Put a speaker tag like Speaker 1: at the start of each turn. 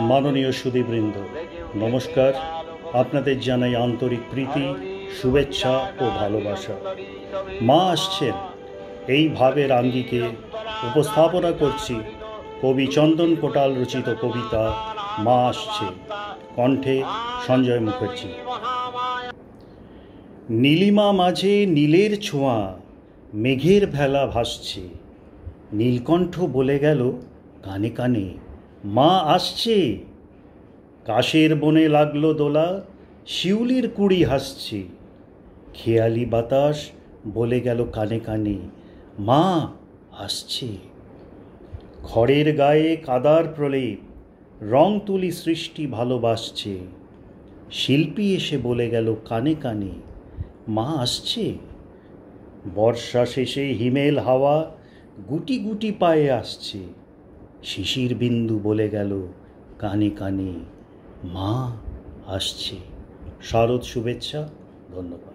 Speaker 1: মাননীয় সুধীবৃন্দ, নমস্কার। আপনাদের জানাই আন্তরিক প্রীতি, শুভেচ্ছা ও ভালোবাসা। মা আসছেন এই ভাবের আঙ্গিকে উপস্থাপনা করছি কবি চন্দন কোটাল রচিত কবিতা মা আসছে, কণ্ঠে সঞ্জয় মুখার্জি। নীলিমা মাঝে নীলের ছোঁয়া, মেঘের ভেলা ভাসছে, নীলকণ্ঠ বলে গেল কানে কানে মা আসছে। কাশের বনে লাগলো দোলা, শিউলির কুড়ি হাসছে, খেয়ালি বাতাস বলে গেল কানে কানে মা আসছে। খড়ের গায়ে কাদার প্রলেপ, রং তুলি সৃষ্টি ভালোবাসছে, শিল্পী এসে বলে গেল কানে কানে মা আসছে। বর্ষা শেষে হিমেল হাওয়া গুটি গুটি পায়ে আসছে, শিশির বিন্দু বলে গেল কানে কানে মা আসছে। শারদ শুভেচ্ছা, ধন্যবাদ।